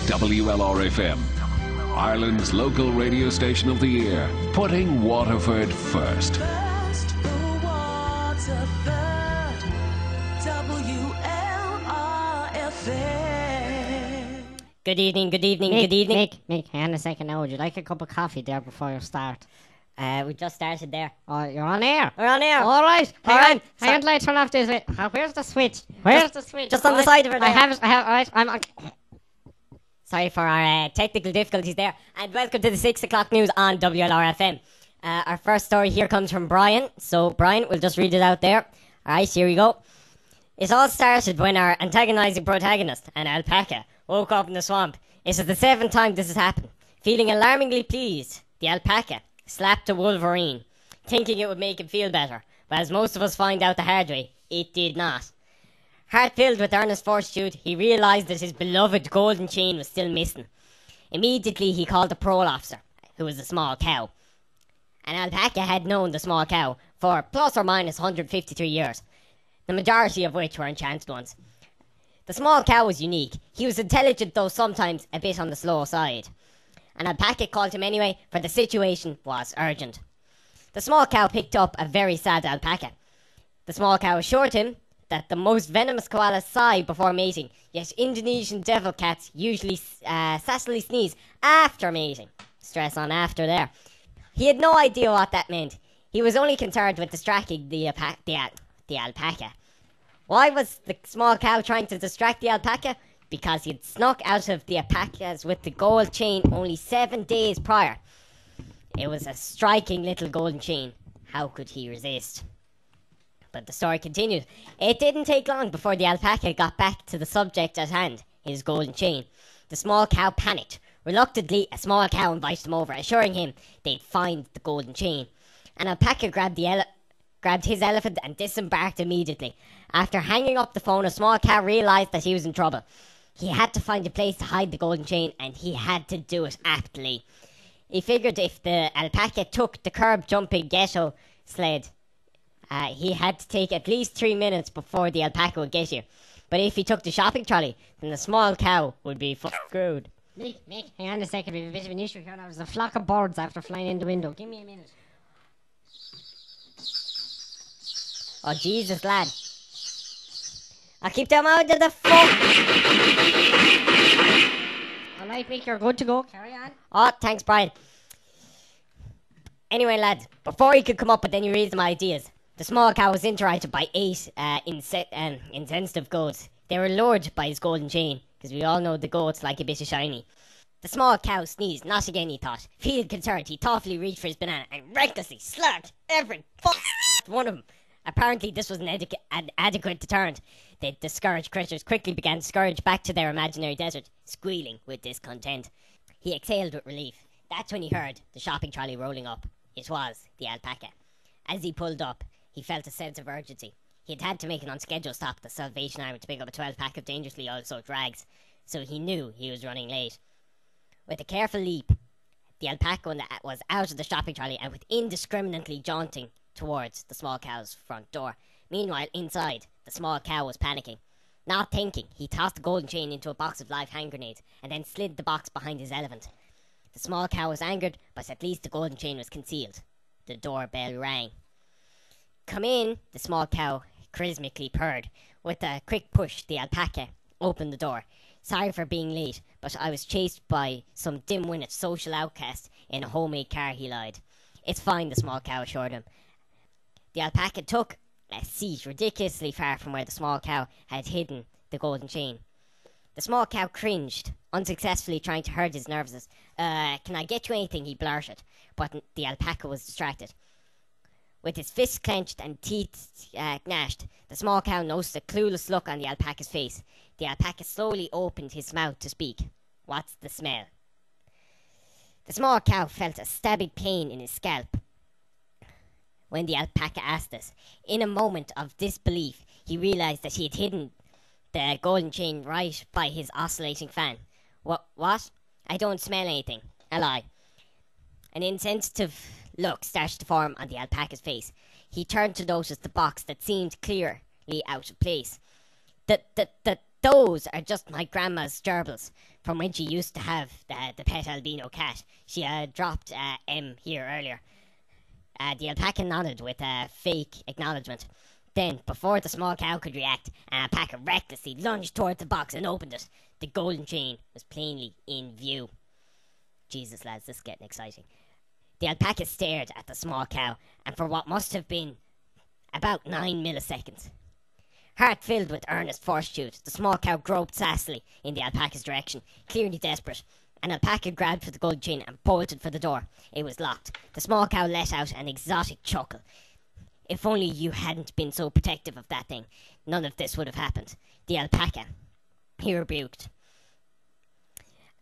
WLR FM, Ireland's local radio station of the year, putting Waterford first. First for Waterford, WLR FM. Good evening, good evening, Mick, good evening. Mick, hang on a second now. Would you like a cup of coffee there before you start? We just started there. Oh, you're on air. We're on air. All right. All right. Hang on till I turn off this. Where's the switch? Where's the switch? just on the All side of it I there. have it. All right. I'm on. Sorry for our technical difficulties there. And welcome to the 6 o'clock news on WLR FM. Our first story here comes from Brian. So, Brian, we'll just read it out there. Alright, here we go. It all started when our antagonising protagonist, an alpaca, woke up in the swamp. It is the 7th time this has happened. Feeling alarmingly pleased, the alpaca slapped a wolverine, thinking it would make him feel better. But as most of us find out the hard way, it did not. Heart-filled with earnest fortitude, he realised that his beloved golden chain was still missing. Immediately he called the parole officer, who was a small cow. An alpaca had known the small cow for plus or minus 153 years, the majority of which were enchanted ones. The small cow was unique. He was intelligent, though sometimes a bit on the slow side. An alpaca called him anyway, for the situation was urgent. The small cow picked up a very sad alpaca. The small cow assured him that the most venomous koalas sigh before mating, yet Indonesian devil cats usually sassily sneeze after mating. Stress on after there. He had no idea what that meant. He was only concerned with distracting the alpaca. Why was the small cow trying to distract the alpaca? Because he had snuck out of the alpacas with the gold chain only 7 days prior. It was a striking little golden chain. How could he resist? But the story continued. It didn't take long before the alpaca got back to the subject at hand, his golden chain. The small cow panicked. Reluctantly, a small cow invited him over, assuring him they'd find the golden chain. An alpaca grabbed his elephant and disembarked immediately. After hanging up the phone, a small cow realised that he was in trouble. He had to find a place to hide the golden chain, and he had to do it aptly. He figured if the alpaca took the curb-jumping ghetto sled, he had to take at least 3 minutes before the alpaca would get here. But if he took the shopping trolley, then the small cow would be screwed. Mick, hang on a second. We have a bit of an issue here now. There's a flock of birds after flying in the window. Give me a minute. Oh, Jesus, lad. I'll keep them out of the phone. All right, Mick, you're good to go. Carry on. Oh, thanks, Brian. Anyway, lads, before he could come up with any reasonable ideas, the small cow was interrupted by 8 insensitive goats. They were lured by his golden chain, because we all know the goats like a bit of shiny. The small cow sneezed. Not again, he thought. Feeling concerned, he thoughtfully reached for his banana and recklessly slapped every one of them. Apparently, this was an adequate deterrent. The discouraged creatures quickly began to scurge back to their imaginary desert, squealing with discontent. He exhaled with relief. That's when he heard the shopping trolley rolling up. It was the alpaca. As he pulled up, he felt a sense of urgency. He had had to make an unscheduled stop at the Salvation Army to pick up a 12-pack of dangerously oil-soaked rags, so he knew he was running late. With a careful leap, the alpaca was out of the shopping trolley and with indiscriminately jaunting towards the small cow's front door. Meanwhile, inside, the small cow was panicking. Not thinking, he tossed the golden chain into a box of live hand grenades and then slid the box behind his elephant. The small cow was angered, but at least the golden chain was concealed. The doorbell rang. "Come in," the small cow charismatically purred. With a quick push, the alpaca opened the door. "Sorry for being late, but I was chased by some dim-witted social outcast in a homemade car," he lied. "It's fine," the small cow assured him. The alpaca took a seat ridiculously far from where the small cow had hidden the golden chain. The small cow cringed, unsuccessfully trying to herd his nervousness. Can I get you anything?" he blurted, but the alpaca was distracted. With his fists clenched and teeth gnashed, the small cow noticed a clueless look on the alpaca's face. The alpaca slowly opened his mouth to speak. "What's the smell?" The small cow felt a stabbing pain in his scalp when the alpaca asked this. In a moment of disbelief, he realised that he had hidden the golden chain right by his oscillating fan. What? I don't smell anything." A lie. An insensitive look started to form on the alpaca's face. He turned to notice the box that seemed clearly out of place. The those are just my grandma's gerbils from when she used to have the pet albino cat. She dropped M here earlier. The alpaca nodded with a fake acknowledgement. Then, before the small cow could react, an alpaca recklessly lunged towards the box and opened it. The golden chain was plainly in view. Jesus, lads, this is getting exciting. The alpaca stared at the small cow, and for what must have been about 9 milliseconds. Heart filled with earnest fortitude, the small cow groped sassily in the alpaca's direction, clearly desperate. An alpaca grabbed for the gold chain and bolted for the door. It was locked. The small cow let out an exotic chuckle. If only you hadn't been so protective of that thing, none of this would have happened. The alpaca, he rebuked.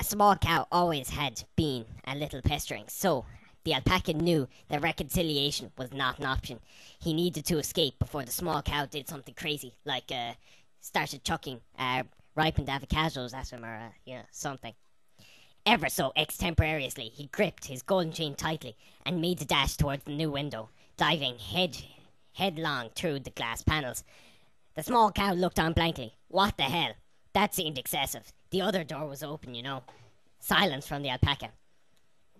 A small cow always had been a little pestering, so the alpaca knew that reconciliation was not an option. He needed to escape before the small cow did something crazy, like started chucking ripened avocados at him or something. Ever so extemporaneously, he gripped his golden chain tightly and made a dash towards the new window, diving headlong through the glass panels. The small cow looked on blankly. What the hell? That seemed excessive. The other door was open, Silence from the alpaca.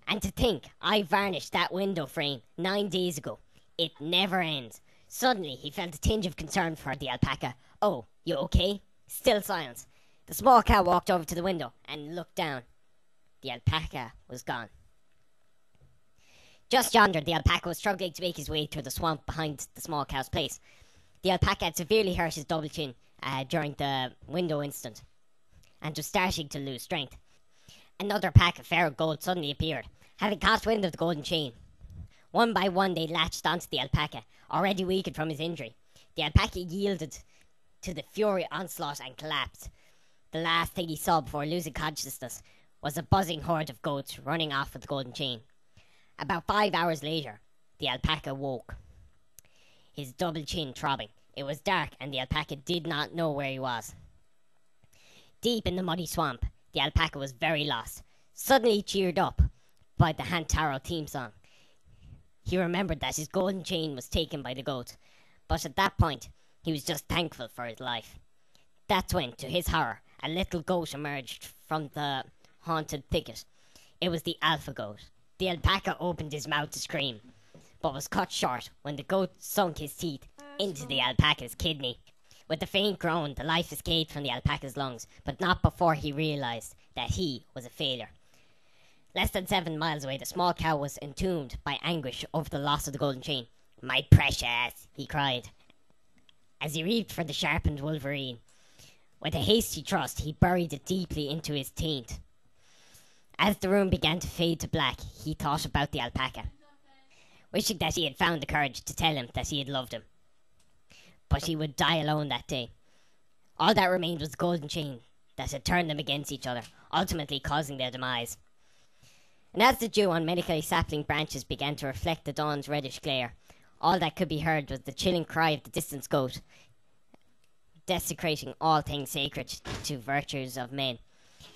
And to think, I varnished that window frame 9 days ago. It never ends. Suddenly, he felt a tinge of concern for the alpaca. Oh, you okay? Still silence. The small cow walked over to the window and looked down. The alpaca was gone. Just yonder, the alpaca was struggling to make his way through the swamp behind the small cow's place. The alpaca had severely hurt his double chin during the window incident, and was starting to lose strength. Another pack of feral gold suddenly appeared, having caught wind of the golden chain. One by one they latched onto the alpaca, already weakened from his injury. The alpaca yielded to the fury onslaught and collapsed. The last thing he saw before losing consciousness was a buzzing horde of goats running off with the golden chain. About 5 hours later, the alpaca woke, his double chin throbbing. It was dark, and the alpaca did not know where he was. Deep in the muddy swamp, the alpaca was very lost, suddenly cheered up by the Hantaro theme song. He remembered that his golden chain was taken by the goat, but at that point, he was just thankful for his life. That's when, to his horror, a little goat emerged from the haunted thicket. It was the alpha goat. The alpaca opened his mouth to scream, but was cut short when the goat sunk his teeth into the alpaca's kidney. With a faint groan, the life escaped from the alpaca's lungs, but not before he realised that he was a failure. Less than 7 miles away, the small cow was entombed by anguish over the loss of the golden chain. "My precious," he cried, as he reached for the sharpened wolverine. With a hasty thrust, he buried it deeply into his taint. As the room began to fade to black, he thought about the alpaca, wishing that he had found the courage to tell him that he had loved him. But he would die alone that day. All that remained was the golden chain that had turned them against each other, ultimately causing their demise. And as the dew on many sapling branches began to reflect the dawn's reddish glare, all that could be heard was the chilling cry of the distant goat, desecrating all things sacred to virtues of men,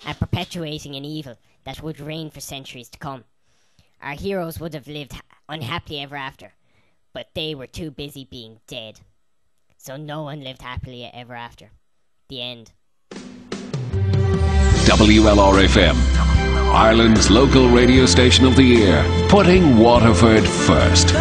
and perpetuating an evil that would reign for centuries to come. Our heroes would have lived unhappily ever after, but they were too busy being dead. So no one lived happily ever after. The end. WLR-FM, Ireland's local radio station of the year, putting Waterford first.